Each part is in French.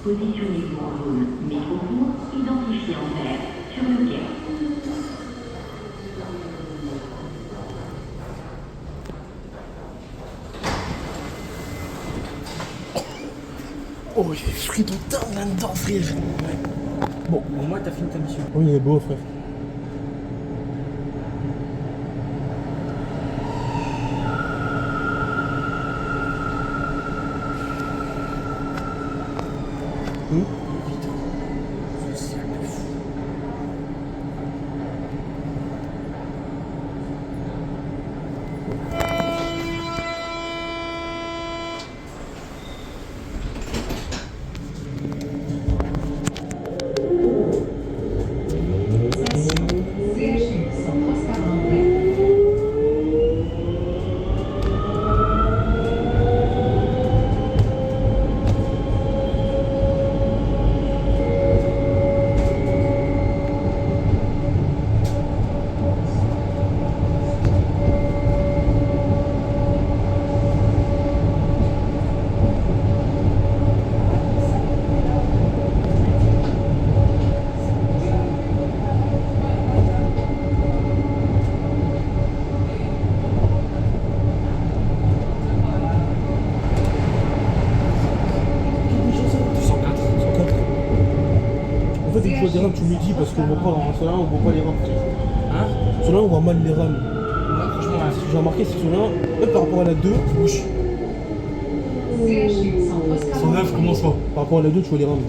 Positionnez-vous en zone métro-court, identifié en vert, sur le quai. Oh, j'ai pris ton temps là-dedans, frère. Bon, au moins t'as fini ta mission. Oui, il est beau, frère. Dès que je vois des rames, tu me dis parce qu'on voit pas dans ceux-là, on voit pas les rames. Hein? Ceux-là, on voit mal les rames. Ouais, franchement, Ce que j'ai remarqué, c'est que ceux-là, même par rapport à la 2, bouche. 109, comment ça? par rapport à la 2, tu vois les rames.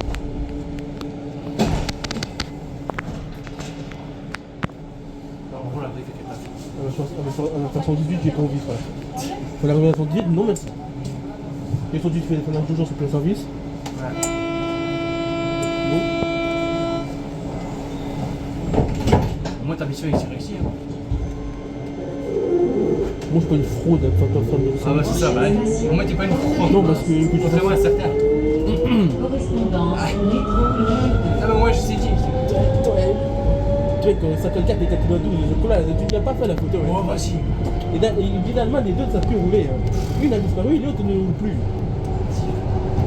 Alors, on voit la brique avec À la 118, j'ai pas envie, frère. Faut l'arriver à la 118, non merci. Les 118 fait des deux jours sur plein service. Ouais. Non. Au moins ta mission est réussie. Hein. Moi, je suis pas une fraude à faire de ça. Ah bah c'est ça, bah. Au moins t'es pas une fraude. Non, parce que tu Contrairement à certains. Correspondance métro. Ah bah moi je sais dit. Tu vois, quand 54 et 92, tu n'as pas fait la photo. Oh vas-y. Et finalement, les deux ne savent plus rouler. Une a disparu et l'autre ne roule plus.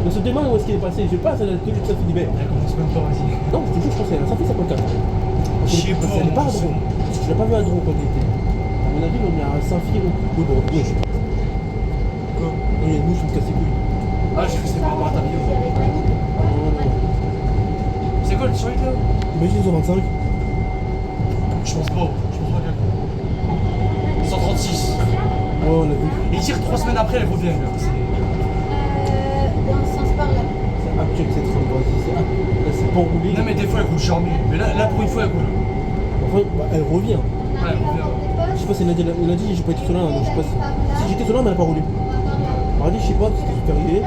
On se demande où est-ce qu'il est passé. Je passe à la tenue de Sophie d'hiver. Elle commence même pas, vas-y. Non, je te jure, je pense qu'elle a sorti 54. Je sais pas. Elle n'est pas à Dron. Je l'ai pas vu à Dron quand il était. À mon avis, on est à Saint-Phil ou bon. Oui. Quoi? Oui, nous, je me casse les couilles. Ah je sais pas par ta vidéo. C'est quoi le truc là? Imagine 125. Je pense pas. Je pense pas qu'elle. 136. Ouais, on l'a vu. Et tire 3 semaines après elle revient. Là. Dans ce sens par là. C'est abject cette femme, vas-y. C'est pas roulé. Non mais des fois elle roule jamais. Mais là pour une fois elle roule. Enfin, bah, elle revient. Ouais, elle revient. Je sais pas si elle a dit, j'ai pas été sur là, donc je sais pas si j'étais sur là, mais elle a pas roulé. Elle a dit, je sais pas, c'était super arrivé.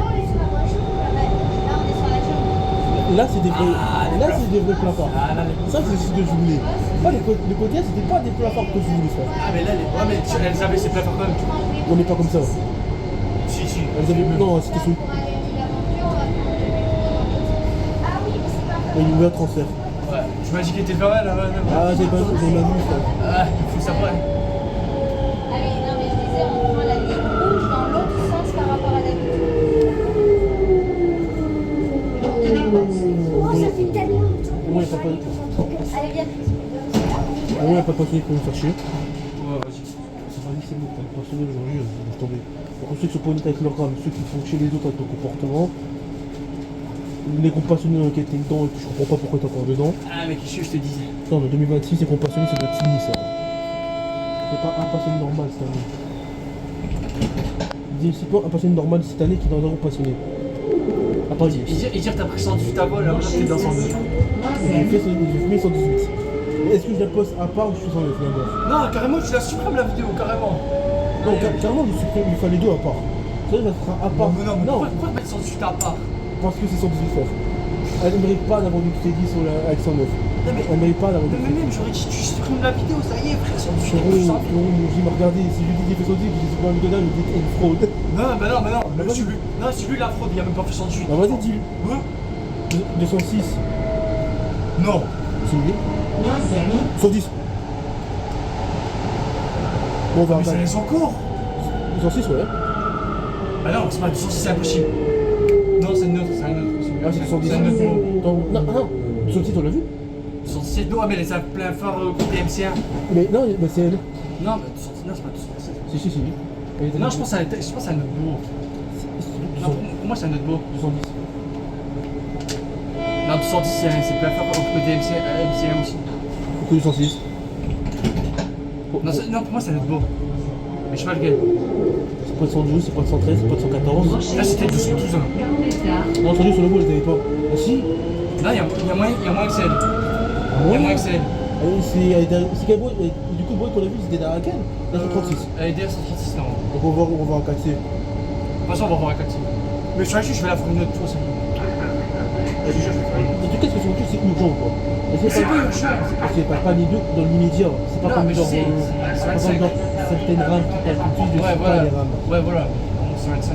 Là, c'est des vrais, là, c'est des vrais placards. Ah là les. Ça, c'est ce que je voulais. Pas les côtés, c'était pas des placards que je voulais faire. Ah mais là les. Ouais mais elles avaient ses placards quand même. Tu vois. On n'est pas comme ça. Si si. Elles avaient. Non, c'était sous. Il y a eu un transfert. Ouais. Tu m'as dit qu'elle était pas mal là-bas. Ah, j'ai pas vu, j'en ai vu, ça. Ah il faut savoir. Ah oui, non mais je disais, on prend la ligne rouge dans l'autre sens par rapport à la Oh, ça fait tellement longtemps. Au moins, il n'y a pas de Allez, viens. Au moins, il n'y a pas de passionné pour me faire chier. Ouais vas-y. Ça va, c'est bon, t'as le passionné aujourd'hui, laisse tomber. Pour ceux qui sont pas honnêtes avec leur rame, ceux qui font chier les autres avec leur comportement, les groupes passionnés qui étaient dedans et que je comprends pas pourquoi t'es encore dedans. Ah mais qu'est-ce que je te disais? Non, mais 2026, les groupes passionnés, ça doit être fini, ça. C'est pas un passionné normal cette année. C'est quoi un passionné normal cette année qui est dans un groupe passionné? À Paris. Et dire t'as pris 118 à vol, là t'es dans 109. J'ai fait 118. Est-ce que je la poste à part ou je suis sans le finalement? Non carrément tu la supprimes la vidéo carrément. Non, carrément, il fallait deux à part. Ça, ça sera à part. Non mais pourquoi mettre 118 à part? Parce que c'est 118 frère. Elle ne mérite pas d'avoir du crédit sur la, avec 109. Non mais. Elle ne mérite pas d'avoir du Mais crédit. même j'aurais dit tu supprimes la vidéo, ça y est frère, 118 Frérot, plus simple. j'ai regardé, si je dis qu'il fait 118, je dis c'est pas un vidéo là, je dis une fraude. Non mais non. Bah, vas-y. Celui la fraude, il a même pas fait 118. Bah vas-y, dis-lui. Hein? 206. Non. C'est lui. 110. Bon, on va Mais ça laisse encore. 206, ouais. Ah non, c'est pas 206, c'est impossible. Non, c'est une autre, c'est une autre. Ah, c'est 210. C'est un autre beau. Non, non, 210, on l'a vu. 217 d'eau, ah, mais les a plein fort côté MC1. Mais non, mais c'est elle. Non, mais 219, c'est pas 217. Si. Elle était Non, là. je pense que c'est un autre beau. Non, pour moi, c'est un autre beau. 210. Non, 210, c'est plein fort côté MC1 aussi. Pourquoi 206? Non, pour moi, c'est un autre beau. Mais je sais pas lequel. C'est pas de 112, c'est pas de 113, c'est pas de 114. Là, c'était 212. Hein. Non, 112 sur le bout, je les avais pas. Ah si. Là, il y a moins que celle. Il y a moins que celle. C'est quel boy? Du coup, le boy qu'on a vu, c'était d'Araken. Là, c'est 36. Elle est derrière 136, non. Donc on va voir un 4C. De toute façon, on va voir la 4. Mais sur la chute, je vais la faire une autre fois. En tout cas, ce que c'est c'est urgent quoi. Et C'est pas urgent. C'est pas les deux dans l'immédiat. C'est pas Non, comme mais je genre. sais, Par c'est exemple, 25. dans certaines rames qui passent tout de suite, je Ouais, sais voilà. pas les rames. Ouais, voilà. Bon, c'est 25.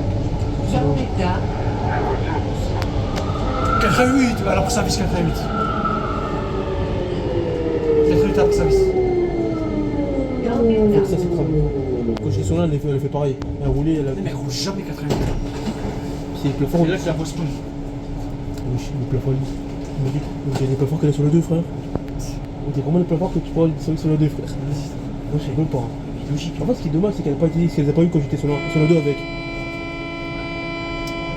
88, alors pour service 88. 88 après service. Donc ça, c'est grave. Quand j'ai son là, elle fait pareil. Elle a roulé, elle a. Mais elle roule jamais 88. C'est le plafond. C'est là que la postpone. Oui, le plafond. Il m'a dit qu'il y a des plafonds qu'elle est sur le 2, frère. On dit vraiment les plafonds que tu pourras sur le 2, frère. Moi, je rigole pas. Logique. En fait, ce qui est dommage, c'est qu'elle n'a pas été, qu'elle les a pas eu quand j'étais sur le 2 avec.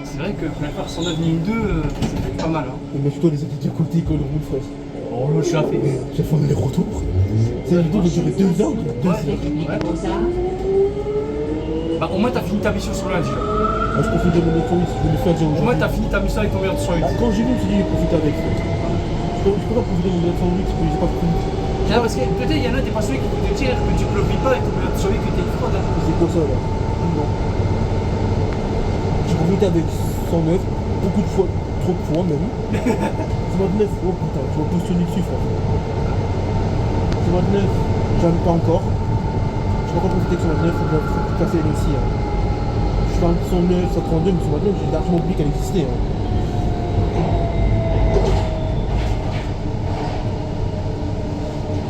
C'est vrai que la part 109 ligne 2, ça fait pas mal. Hein. Mais surtout les autres à côté quand on roule, frère. Oh, là, je suis à fait. J'ai fait les retours. C'est une vidéo de durer 2 heures. 2 heures. Bah, au moins, t'as fini ta mission sur lundi. Moi, je profite de mon 908, je vais le faire dire Au moins, aujourd'hui. t'as fini ta mission avec ton meilleur de 108. Quand j'ai vu, je me suis dit, je vais profiter avec. Je peux pas profiter de mon 908 parce que j'ai pas fini. Tiens, parce que peut-être il y en a des passionnés qui vont te dire que tu ne le vis pas avec ton meilleur de 108 que t'es fraude. Hein. C'est quoi ça là? Non. J'ai profité avec 109, beaucoup de fois, trop de fois même. 129, oh putain, tu vas positionner dessus, frère. 129, j'aime pas encore. Je vais pas encore profiter que 129, faut casser elle aussi. Hein. Je fais un 109, 132, mais 129, j'ai largement oublié qu'elle existait. Hein.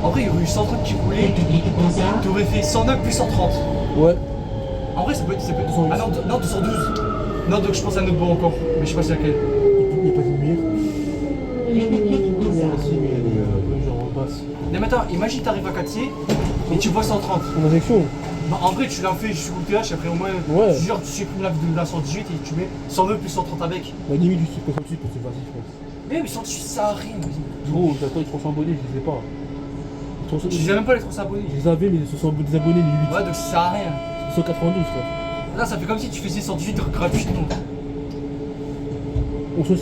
En vrai, il y aurait eu 130 qui roulaient, tu aurais fait 109 plus 130. Ouais. En vrai, ça peut être. 208. Ah non, 212. Non, donc je pense à un autre bon encore, mais je sais pas c'est laquelle. Il n'y a pas de lumière. Si, mais elle est un peu genre en basse. Mais maintenant, imagine t'arrives à 4C et tu vois 130. En injection. Bah, en vrai, tu l'as fait jusqu'au TH, après au moins, Ouais. genre tu supprimes la 118 et tu mets 109 plus 130 avec. La limite du super dessus parce que c'est vas-y, frère. Mais 118, ça a rien. Gros, j'attends, ils sont abonnés, je les ai pas. Je disais même pas les 300 abonnés. Je les avais, mais ils se sont désabonnés les 8. Ouais, donc ça sert à rien. 192, frère. Là, ça fait comme si tu faisais 118 gratuitement.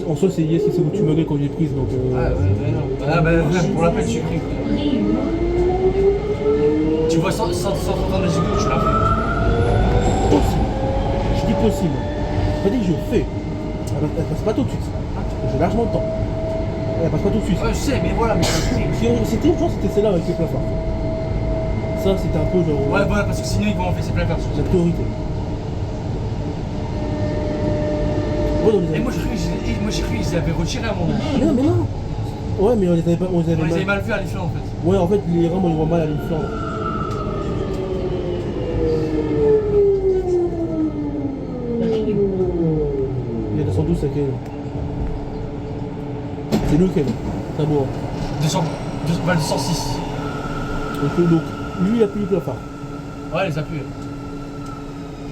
En soi, c'est yes, c'est où tu me quand j'ai prise, donc. Ouais, non. Ah, bah, pour la peine, tu supprimes. Tu vois 130 gigots, tu l'as fait. Possible. Je dis possible. Pas dit que je fais. Elle passe pas tout de suite. J'ai largement le temps. Elle passe pas tout de suite. Ouais, je sais, mais voilà, mais C'était urgent, c'était celle-là avec les plafonds. Ça, c'était un peu genre. ouais, voilà, parce que sinon ils vont en faire ses plein perso. La priorité. Ouais, Et moi j'ai cru qu'ils avaient retiré à un moment. Mais non. Ouais, mais on les avait pas. On les avait On les avait mal. mal vus à l'effet en fait. Ouais, en fait, les rames, on les voit mal à l'inflant. Il y a 212, c'est quel? C'est lequel? C'est bon. 206. Donc, lui, il a plus le plafard. Ouais, les appuis.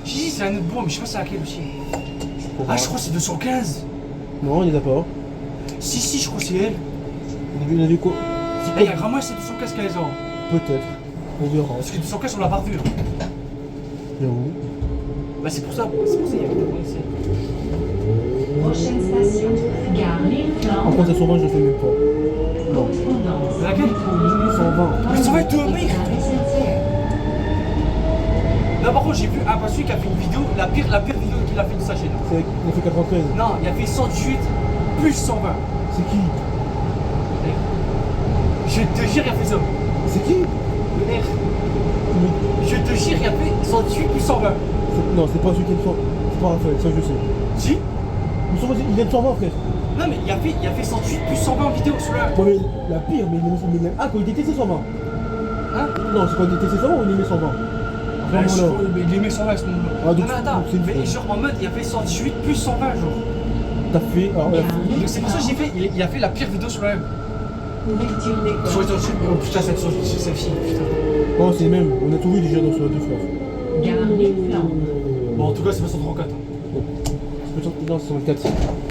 J'ai dit c'est un autre bon, mais je sais pas c'est laquelle aussi. Ah, je crois que c'est 215. Non, il les a pas. Si, je crois que c'est elle. Il avait quoi? Eh, il y a vraiment c'est 215 qu'elles ont. Peut-être. On verra. Parce que 215 on l'a pas revu. J'avoue. Bah c'est pour ça, il y avait des points ici. Prochaine station, gare Par L'Éfland, contre, à 120, je le fais même pas. correspondance. C'est laquelle? 120. Mais ça va être deux Gare mecs. SNCF. Là par contre j'ai vu un passu qui a fait une vidéo, la pire vidéo qu'il a fait de sa chaîne. C'est il a fait 93. Non, il a fait 118 plus 120. C'est qui? Je te jure, il a fait ça. C'est qui? Le R. Mais- Je te jure, il a fait 118 plus 120. Non, c'est pas celui qui est le C'est pas Raphaël, ça je sais. Si? Mais sur- il est 120, frère. Non mais il a fait 118 plus 120 en vidéo sur le. Ouais, mais la pire, mais ah, quand il était TC 120. Hein? Non, c'est quand il était TC 120 ou il aimait 120. Ouais, Vraiment là. mais il aimait 120 à ce moment-là. Ah, donc- non mais attends, donc c'est une mais fois. genre en mode il a fait 118 plus 120 genre. T'as fait. Alors, Donc c'est pour ça que j'ai fait, il a fait la pire vidéo sur la web. Ouverture des Sur coffres. YouTube, oh putain, cette fille, putain. oh, c'est même. On a tout vu déjà dans ce deux frères. Gare des flammes. Bon, en tout cas, c'est pas 134. Hein. Non, c'est 104.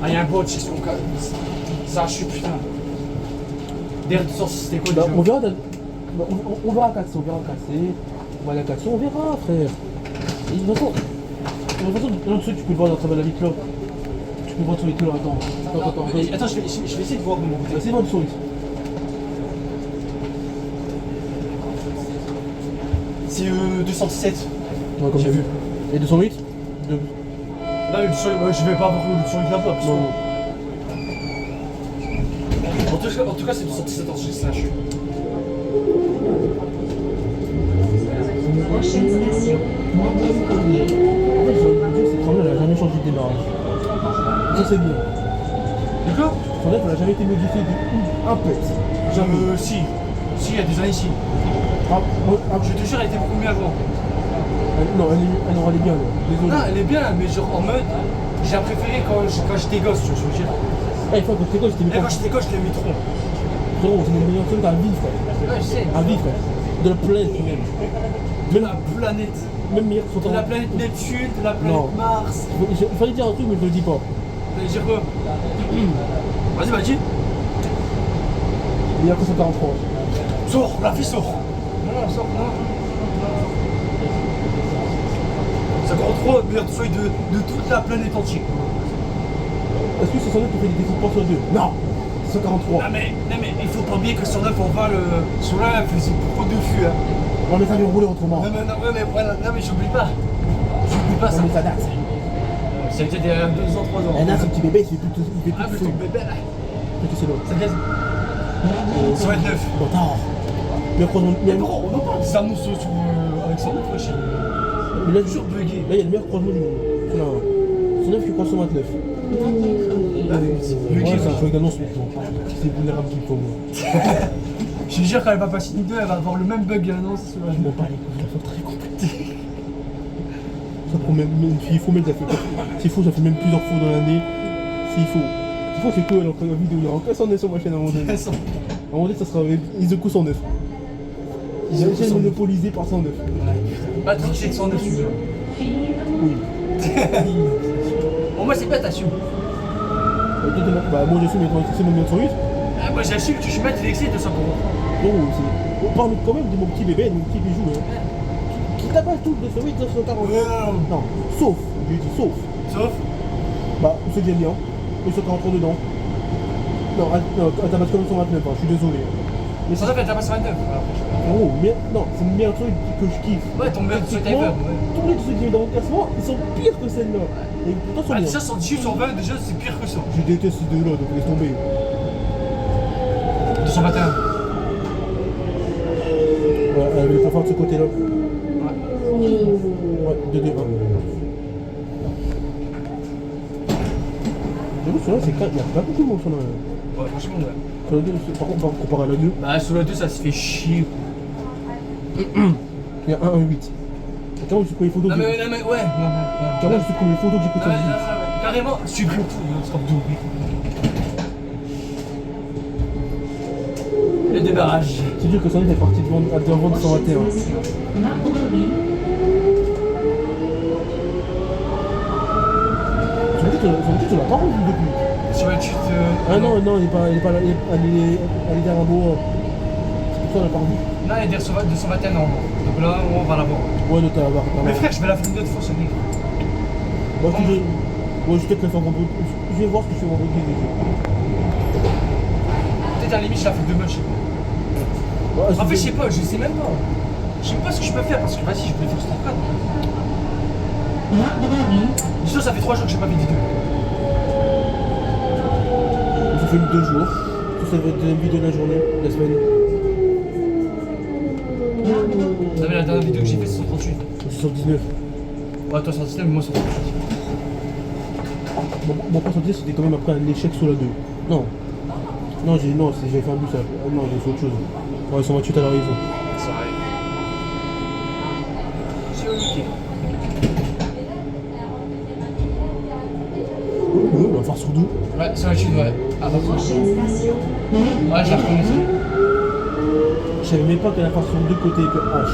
Ah, il y a un bot chez 104. Ça, je suis putain. DR206, c'était quoi Bah, déjà on verra. On verra 400, on verra 400. On va aller à 400, on verra, frère. Et de toute façon, l'autre truc, tu peux le voir à travers la vitre là. Tu peux le voir sur les là. Attends. Attends, je vais essayer de voir comment. C'est bon, du souris. C'est 217. Ouais, comme J'ai vu. Et 208 Là, je vais pas avoir le sur là-bas. parce que- Non. En tout cas, c'est 217 slash. Prochaine station. Montaigne Collier. En fait, c'est trop bien, elle a jamais changé de démarrage. Ça, c'est bien. D'accord. Son œuf, elle a jamais été modifiée de un pet. Jamais. Si, il y a des années, si. Je Je te jure, elle était beaucoup mieux avant. non, elle est bien, là. Désolé. Non, elle est bien, mais genre en mode. J'ai préféré quand j'étais gosse, tu vois, je veux dire. Eh, fois, quand t'es gosse, Et quand j'étais gosse, je l'aimais trop. Frérot, c'est le meilleur truc à vie, frère. Ouais, je sais. À vie, frère. De la planète, même. De la planète. Même meilleur que son De la planète Neptune, de la planète Non. Mars. Il fallait dire un truc, mais je le dis pas. J'allais dire quoi? Vas-y, vas-y. Meilleur que 143. Sors, la fille sort. Non, sors, non. 53, meilleur seuil de toute la planète entière. Est-ce que c'est son œuf qui fait des découpes sur 2? Non. 143. Non mais il faut pas oublier que sur 9 on va le. Sur là, c'est beaucoup de fût. Hein. Non, mais ça vient rouler autrement. Non mais voilà, non mais j'oublie pas. J'oublie pas ça. Non, mais ça date. Ça a été il y a 2 ans, 3 ans. Et là, ce petit bébé, il fait tout Ah mais ton bébé là. Qu'est-ce que c'est l'autre? Ça gaz. 129. Bâtard. Mais croisement. Mais gros, on en parle des annonces sur Alexandre, wesh. Mais là, Toujours bugué. là, il y a le meilleur croisement du monde. C'est là. C'est 9 qui croise 129. Ouais, c'est un truc d'annonce maintenant. C'est vulnérable tout le temps, moi. Je te jure, quand elle va passer une 2, elle va avoir le même bug l'annonce. Je m'en bats les couilles, la faute très compliquée. Ça prend même une fille, il faut même ça fait. C'est faux, ça fait même plusieurs fois dans l'année. C'est faux. C'est faux, c'est quoi alors la vidéo? Il y aura que 109 sur ma chaîne à un moment donné. À un moment donné, ça sera ils coup 109. Ils ont été monopolisés par 109. Patrick, c'est 109 celui-là. Oui. Bon, moi, c'est pas t'assumes. Bah, moi je suis, mais c'est mon numéro 108. Ah, moi, j'assume que je suis maître d'excès de 100 euros. Non, on parle quand même de mon petit bébé, de mon petit bijou. Hein. Qui tape pas tout de 108, 940. Non, sauf, je dis sauf. Sauf. Bah, ceux que j'aime bien. Et ceux qui rentrent dedans. Non, elle tabasse quand même 129, hein, je suis désolé. Mais ça, elle t'a pas 29. Oh, mais non, c'est le meilleur truc que je kiffe. Ouais, ton meilleur truc Techniquement, ever, ouais. tous les trucs que j'ai dans mon classement, ils sont pires que celle-là. Et pourtant, Ah, ils déjà, sont bien. 118 sur 20, déjà, c'est pire que ça. Je déteste ces deux-là, donc laisse tomber. 221. Ouais, elle est pas forte de ce côté-là. Ouais. Ouais, 2-2-1. J'avoue, celui-là, c'est il y a pas beaucoup de monde sur la. Ouais, franchement, ouais. Sur la 2, par contre, comparé à la 2, Bah, sur la 2, ça se fait chier. il y a 1, 1, 8. Et quand je prends les photos, Non, mais ouais. quand je prends les photos, j'écoute ça. Carrément, supprime tout, stop tout. Le débarrage. C'est sûr que ça fait partie de vente 121. Marbrerie. Son titre, on l'a pas revu depuis. Sur la chute. Ah non, il est pas là, elle est derrière un beau. C'est pour ça qu'on l'a pas revu. Non, elle est sur 221 ans. Donc là, on va la voir. Ouais, non, t'as la barre. Mais frère, je vais la faire une autre fois, ce livre. Moi, je vais peut-être la faire vendredi. Je vais voir ce que je fais vendredi. Peut-être à la limite, je la fais demain, je sais pas. En fait, je sais pas, je sais même pas. Je sais pas ce que je peux faire parce que vas-y, je peux faire ce truc. Marbrerie. Dis-toi, ça fait 3 jours que j'ai pas fait de vidéo. Ça fait 2 jours. Ça va être une vidéo de la journée, de la semaine. Vous avez la dernière vidéo que j'ai faite, c'est 138. C'est sur 19. Ouais, toi 119, mais moi 138. Mon point sur 10, c'était quand même après un échec sur la 2. Non. Non, j'ai fait un but ça. Non, j'ai fait autre chose. Ouais, 128 à la raison. Ça arrive. C'est ok. On va faire Sourdou. Ouais, sur la chute, ouais. Ah, bah, Prochaine station. ouais, je la reconnais. Je savais même pas qu'elle a part sur deux côtés que H.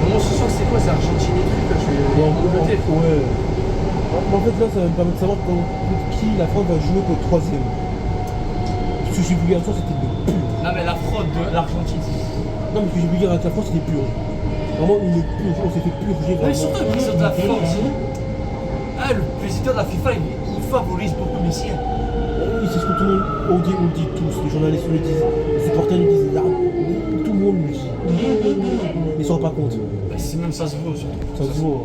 Bon, ce soir, c'est quoi? C'est Argentine et trucs, là, je vais. Bon, Angleterre. ouais. En fait, là, ça va me permettre de savoir contre qui la France va jouer pour le troisième. Parce que j'ai vu hier soir, c'était de pur. Non, mais la fraude de l'Argentine, c'est. Non, mais ce que j'ai vu hier avec la France, c'était pur. Vraiment, il est pur. On s'est fait purger. Mais Vraiment. surtout le président de la FIFA aussi. Ah, le président de la FIFA, il favorise beaucoup Messi. Hein. Oui, c'est ce que tout le monde on dit tous. Les journalistes le disent, les supporters le disent, tout le monde le dit. Ils ne se rendent pas compte. Bah, c'est même ça se voit surtout. Ça se voit.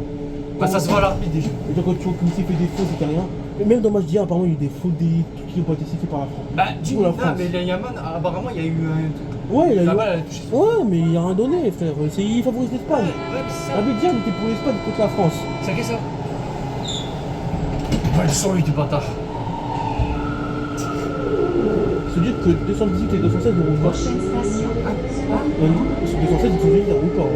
Bah, ça se voit à l'arbitre déjà. Et donc, quand tu vois que Messi fait des fautes, c'est rien. Et même dans le match d'hier, apparemment, il y a eu des fautes qui n'ont pas été sifflées par la France. Bah, du Pour coup, la France. mais les Yaman, apparemment, il y a eu un. Ouais, il a La eu. balle, elle a touché. Ouais, mais il n'y a rien donné, frère. Il favorise l'Espagne. Ouais, mais c'est ça. L'arbitre d'hier, il était pour l'Espagne contre la France. C'est qui ça? Ouais, le son, lui, du bâtard. Se dire que 218 et 216 ne roulent pas. Prochaine station. Sur 216, ils sont venus, ils ne roulent pas.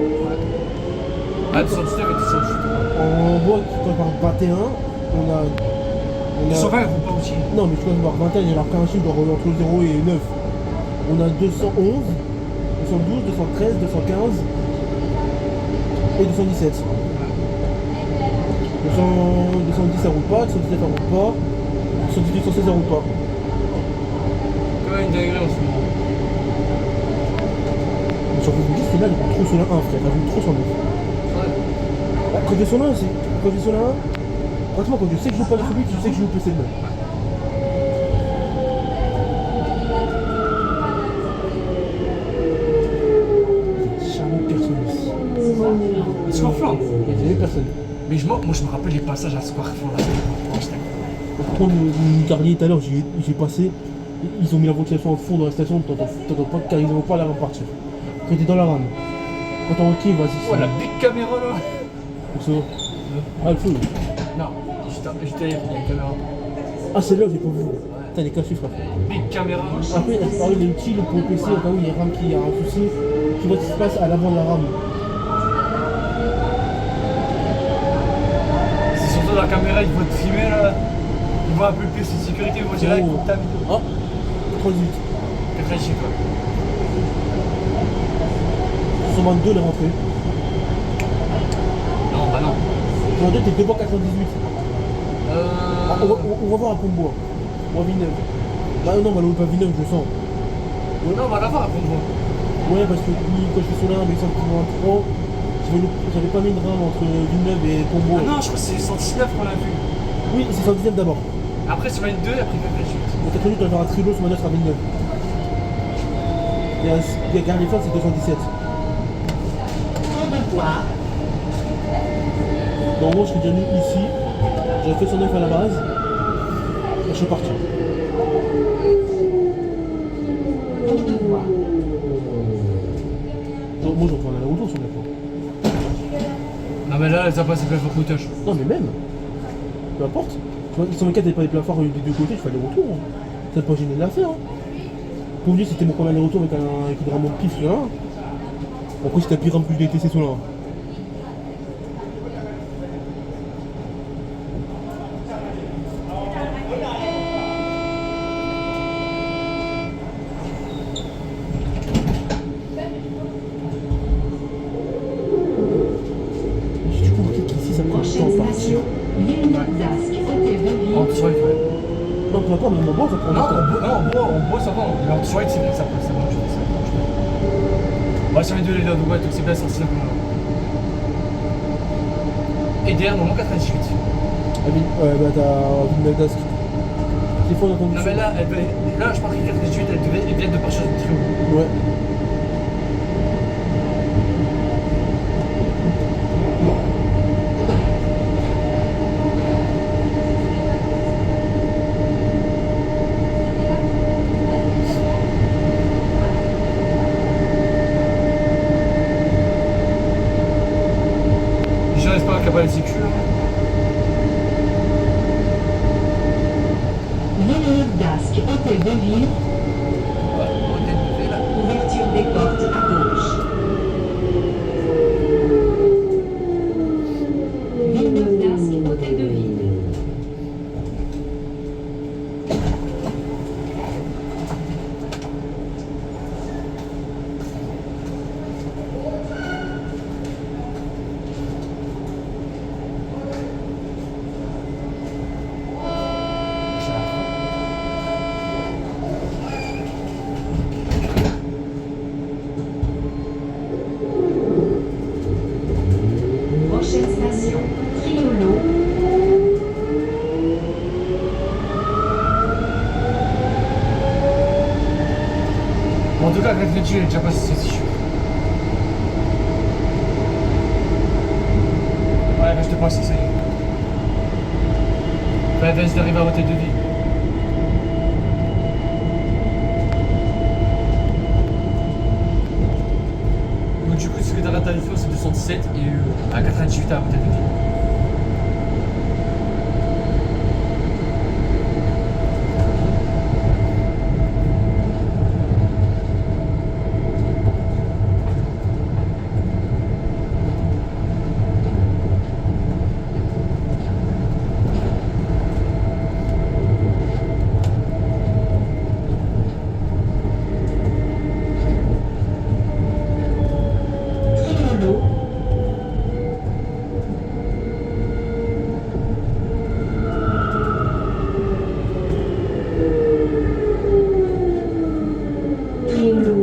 Ah, 219 et 218. On voit que quand par 21, on a. 220, elle roule pas aussi. Non, mais tu vois, par 21, il y a marqué un chiffre entre 0 et 9. On a 211, 212, 213, 215 et 217. 210 ça roule pas, 217 ça roule pas, 218, 216 ça roule pas. Quand même une dinguerie en ce moment. Mais sur vous c'est là, il roule trop sur la 1, frère, il roule trop sur le 9. Ouais. Quand je suis sur la 1, c'est. Quand je suis sur la 1, franchement, quand je sais que je joue pas le public, je sais que je joue le PC de jamais personne ici. Square Flandre. Il n'y a jamais personne. Mais moi, je me rappelle les passages à Square Flandre. Pour prendre une carrière tout à l'heure, j'ai passé. Ils ont mis la ventilation au fond dans la station, t'entends pas car ils n'ont pas la rame partir. Quand t'es dans la rame. Quand t'es en quai, vas-y. Ouais, la big caméra là. Pour ça. Ah, le feu. Non, j'étais il y a une caméra. Ah, c'est là, j'ai pas vu. Putain, les cachés, frère. Big caméra. Après, elle parle des outils pour le PC, au cas où il y a une rame qui a un souci. Tu vois ce qui se passe à l'avant de la rame. C'est surtout la caméra, il faut te filmer là. Il voit un peu le PC de sécurité, il voit direct Oh. ta vidéo. Ah, 38. 88 quoi. 122, les rentrées. Non, bah non. 122, t'es devant 98. Ah, on va voir à Combois. Ou à Villeneuve. Bah non, bah pas Villeneuve, je le sens. Non, on va la voir après moi. Ouais, parce que quand je suis sur la 1 avec 123, j'avais pas mis de rame entre Villeneuve et Combois. Ah non, je crois que c'est 119 qu'on a vu. Oui, c'est 110 d'abord. Après sur la 2, après 88. Donc 88, on va faire un trilo, ce manège sera Villeneuve. Il y a Gare des Flancs, c'est 217. Donc moi, je serais déjà venu ici. J'avais fait 109 à la base. Et je suis parti. Donc moi, je reprends l'aller-retour sur les fois. Non, mais là, ça passe plein de footage. Non, mais même. Peu importe. Tu vois, 124 n'avait pas les plafonds des deux côtés, je fais aller-retour. Hein. Ça n'a pas gêné de la faire. Hein. Pour me dire, c'était mon premier aller-retour avec une rame de pif sur là. Après, c'était la pire rame que je l'ai testé sur là. J'ai du coup remarqué qu'ici, ça prend du temps Prochaine à partir. station. Villeneuve-d'Ascq, Hôtel-de-Ville. En soirée, ouais. Non, peu importe, même en bois, ça prend du Non, temps. on boit, ça va. Mais en soirée, c'est bien, ça passe, ça marche. Bah, sur les deux, les deux, ouais, donc c'est bien sorti là comme là. Et derrière, normalement 98. Ah oui, bah t'as Villeneuve d'Ascq. Des fois, on a entendu Non, ça. mais là, là je pense que 98, elle vient de partir du trio. Ouais. a pas les sécu là. Villeneuve d'Ascq, hôtel de ville, Ouais, hôtel de ville. ouverture des portes à gauche. Villeneuve d'Ascq, hôtel de ville. Prochaine station, Triolo. Bon, en tout cas, Greg Ledger est déjà passé, c'est sûr. Ouais, bah je te passe, ça y est. Bah, vas-y d'arriver à hôtel de ville. Donc du coup, ce que t'arrêtes à l'UFO, c'est 217 et à 98 à hôtel de ville. Triolo.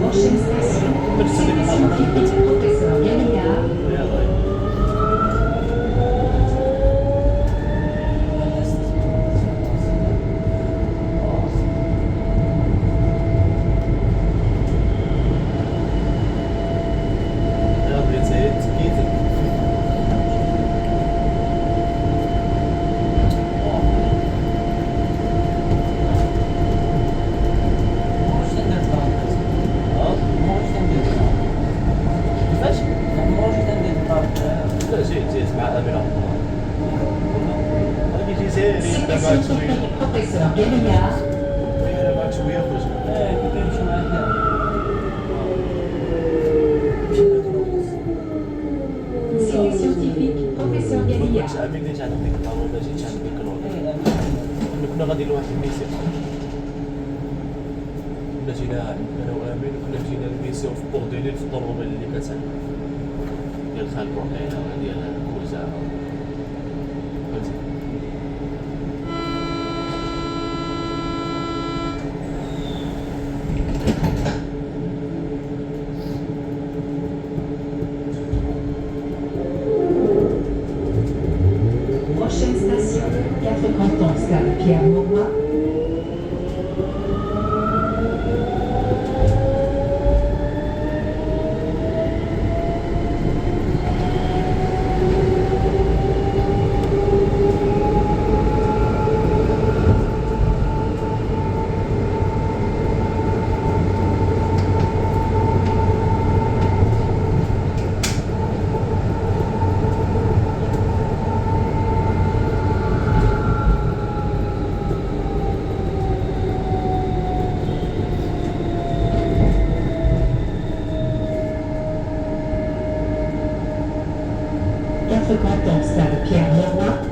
Prochaine station, scientifique, professeur Galliard. Sélection scientifique, professeur Galliard. Série scientifique, professeur Galliard. كنا غادي لواحد الميسيون كنا جينا انا وامين وكنا جينا الميسيون في بورديلي في الطروبه اللي كانت ديال خال بورقينا ولا ديال كوزا فهمتي. Prochaine station, 4 cantons, stade Pierre-Mauroy. Cantons, stade Pierre-Mauroy.